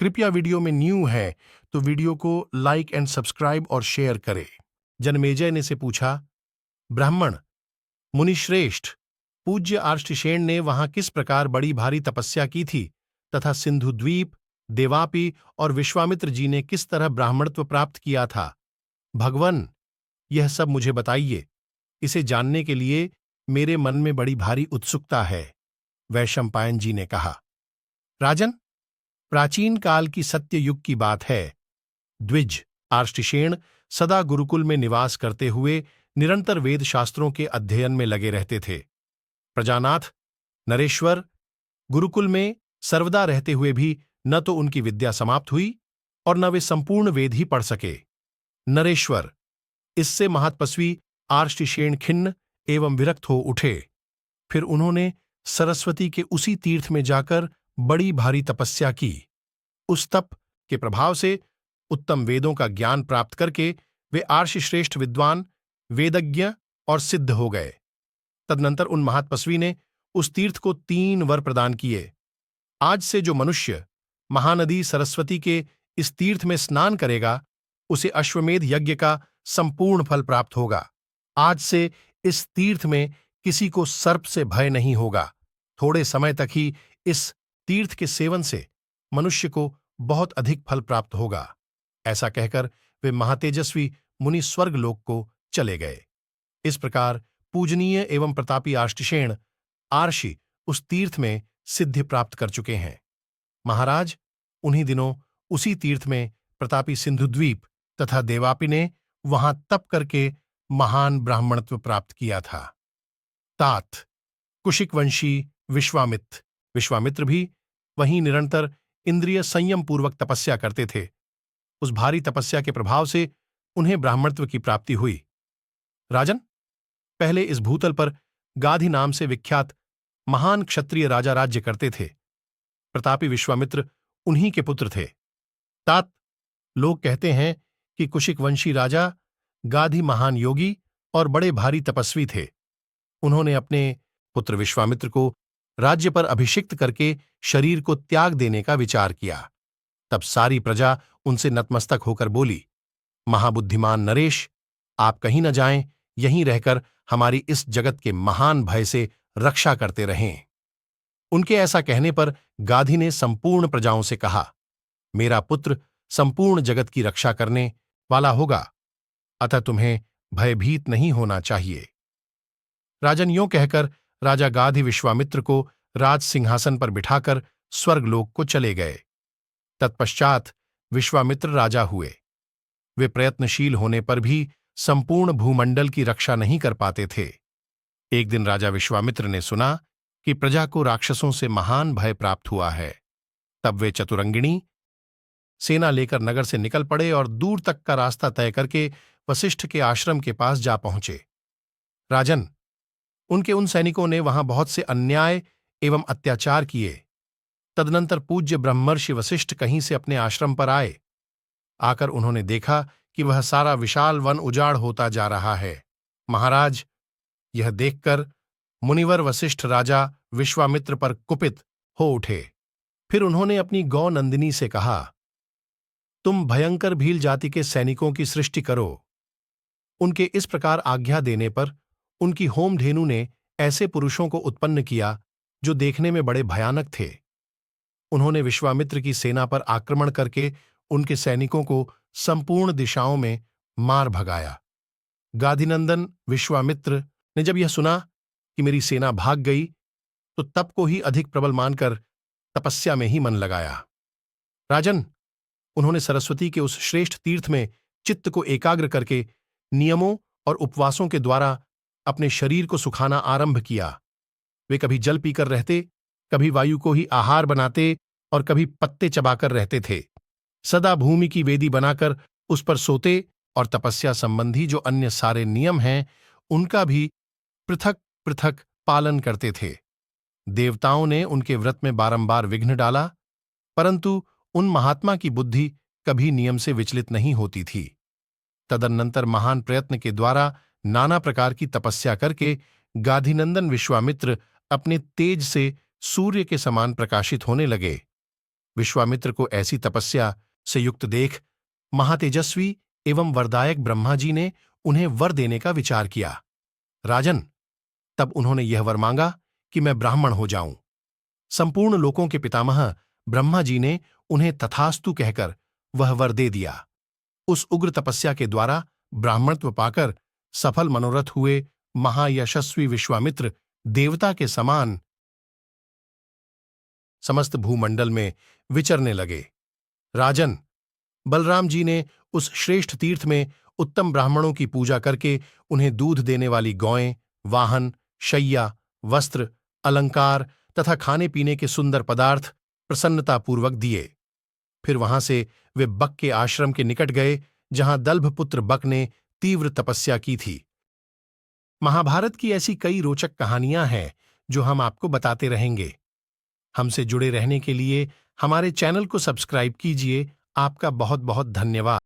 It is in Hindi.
कृपया वीडियो में न्यू है तो वीडियो को लाइक एंड सब्सक्राइब और शेयर करें। जनमेजय ने से पूछा, ब्राह्मण मुनिश्रेष्ठ, पूज्य आर्ष्टिशेन ने वहां किस प्रकार बड़ी भारी तपस्या की थी तथा सिंधु द्वीप, देवापि और विश्वामित्र जी ने किस तरह ब्राह्मणत्व प्राप्त किया था? भगवन, यह सब मुझे बताइए। इसे जानने के लिए मेरे मन में बड़ी भारी उत्सुकता है। वैशंपायन जी ने कहा, राजन, प्राचीन काल की सत्य युग की बात है। द्विज आर्ष्टिशेन सदा गुरुकुल में निवास करते हुए निरंतर वेद शास्त्रों के अध्ययन में लगे रहते थे। प्रजानाथ नरेश्वर गुरुकुल में सर्वदा रहते हुए भी न तो उनकी विद्या समाप्त हुई और न वे संपूर्ण वेद ही पढ़ सके। नरेश्वर, इससे महातपस्वी आर्ष्टिशेन खिन्न एवं विरक्त हो उठे। फिर उन्होंने सरस्वती के उसी तीर्थ में जाकर बड़ी भारी तपस्या की। उस तप के प्रभाव से उत्तम वेदों का ज्ञान प्राप्त करके वे आर्षश्रेष्ठ विद्वान, वेदज्ञ और सिद्ध हो गए। तदनंतर उन महातपस्वी ने उस तीर्थ को 3 वर प्रदान किए। आज से जो मनुष्य महानदी सरस्वती के इस तीर्थ में स्नान करेगा, उसे अश्वमेध यज्ञ का संपूर्ण फल प्राप्त होगा। आज से इस तीर्थ में किसी को सर्प से भय नहीं होगा। थोड़े समय तक ही इस तीर्थ के सेवन से मनुष्य को बहुत अधिक फल प्राप्त होगा। ऐसा कहकर वे महातेजस्वी मुनि स्वर्गलोक को चले गए। इस प्रकार पूजनीय एवं प्रतापी आर्ष्टिशेन आर्षि उस तीर्थ में सिद्धि प्राप्त कर चुके हैं। महाराज, उन्हीं दिनों उसी तीर्थ में प्रतापी सिंधुद्वीप तथा देवापि ने वहां तप करके महान ब्राह्मणत्व प्राप्त किया था। तात कुशिकवंशी विश्वामित्र भी वहीं निरंतर इंद्रिय संयम पूर्वक तपस्या करते थे। उस भारी तपस्या के प्रभाव से उन्हें ब्राह्मणत्व की प्राप्ति हुई। राजन, पहले इस भूतल पर गाधी नाम से विख्यात महान क्षत्रिय राजा राज्य करते थे। प्रतापी विश्वामित्र उन्हीं के पुत्र थे। तात, लोग कहते हैं कि कुशिकवंशी राजा गाधी महान योगी और बड़े भारी तपस्वी थे। उन्होंने अपने पुत्र विश्वामित्र को राज्य पर अभिषिक्त करके शरीर को त्याग देने का विचार किया। तब सारी प्रजा उनसे नतमस्तक होकर बोली, महाबुद्धिमान नरेश, आप कहीं न जाएं, यहीं रहकर हमारी इस जगत के महान भय से रक्षा करते रहें। उनके ऐसा कहने पर गाधी ने संपूर्ण प्रजाओं से कहा, मेरा पुत्र संपूर्ण जगत की रक्षा करने वाला होगा, अतः तुम्हें भयभीत नहीं होना चाहिए। राजन, यों कहकर राजा गाधी विश्वामित्र को राज सिंहासन पर बिठाकर स्वर्गलोक को चले गए। तत्पश्चात विश्वामित्र राजा हुए। वे प्रयत्नशील होने पर भी संपूर्ण भूमंडल की रक्षा नहीं कर पाते थे। एक दिन राजा विश्वामित्र ने सुना कि प्रजा को राक्षसों से महान भय प्राप्त हुआ है। तब वे चतुरंगिणी सेना लेकर नगर से निकल पड़े और दूर तक का रास्ता तय करके वशिष्ठ के आश्रम के पास जा पहुंचे। राजन, उनके उन सैनिकों ने वहां बहुत से अन्याय एवं अत्याचार किए। तदनंतर पूज्य ब्रह्मर्षि वशिष्ठ कहीं से अपने आश्रम पर आए। आकर उन्होंने देखा कि वह सारा विशाल वन उजाड़ होता जा रहा है। महाराज, यह देखकर मुनिवर वशिष्ठ राजा विश्वामित्र पर कुपित हो उठे। फिर उन्होंने अपनी गौ नंदिनी से कहा, तुम भयंकर भील जाति के सैनिकों की सृष्टि करो। उनके इस प्रकार आज्ञा देने पर उनकी होमधेनु ने ऐसे पुरुषों को उत्पन्न किया जो देखने में बड़े भयानक थे। उन्होंने विश्वामित्र की सेना पर आक्रमण करके उनके सैनिकों को संपूर्ण दिशाओं में मार भगाया। गाधीनंदन विश्वामित्र ने जब यह सुना कि मेरी सेना भाग गई, तो तप को ही अधिक प्रबल मानकर तपस्या में ही मन लगाया। राजन, उन्होंने सरस्वती के उस श्रेष्ठ तीर्थ में चित्त को एकाग्र करके नियमों और उपवासों के द्वारा अपने शरीर को सुखाना आरंभ किया। वे कभी जल पीकर रहते, कभी वायु को ही आहार बनाते और कभी पत्ते चबाकर रहते थे। सदा भूमि की वेदी बनाकर उस पर सोते और तपस्या संबंधी जो अन्य सारे नियम हैं, उनका भी पृथक पृथक पालन करते थे। देवताओं ने उनके व्रत में बारंबार विघ्न डाला, परंतु उन महात्मा की बुद्धि कभी नियम से विचलित नहीं होती थी। तदनंतर महान प्रयत्न के द्वारा नाना प्रकार की तपस्या करके गाधीनंदन विश्वामित्र अपने तेज से सूर्य के समान प्रकाशित होने लगे। विश्वामित्र को ऐसी तपस्या से युक्त देख महातेजस्वी एवं वरदायक ब्रह्मा जी ने उन्हें वर देने का विचार किया। राजन, तब उन्होंने यह वर मांगा कि मैं ब्राह्मण हो जाऊं। संपूर्ण लोकों के पितामह ब्रह्मा जी ने उन्हें तथास्तु कहकर वह वर दे दिया। उस उग्र तपस्या के द्वारा ब्राह्मणत्व पाकर सफल मनोरथ हुए महायशस्वी विश्वामित्र देवता के समान समस्त भूमंडल में विचरने लगे। राजन, बलराम जी ने उस श्रेष्ठ तीर्थ में उत्तम ब्राह्मणों की पूजा करके उन्हें दूध देने वाली गौएं, वाहन, शैया, वस्त्र, अलंकार तथा खाने पीने के सुंदर पदार्थ प्रसन्नतापूर्वक दिए। फिर वहां से वे बक के आश्रम के निकट गए, जहां दल्भपुत्र बक ने तीव्र तपस्या की थी। महाभारत की ऐसी कई रोचक कहानियां हैं जो हम आपको बताते रहेंगे। हमसे जुड़े रहने के लिए हमारे चैनल को सब्सक्राइब कीजिए। आपका बहुत बहुत धन्यवाद।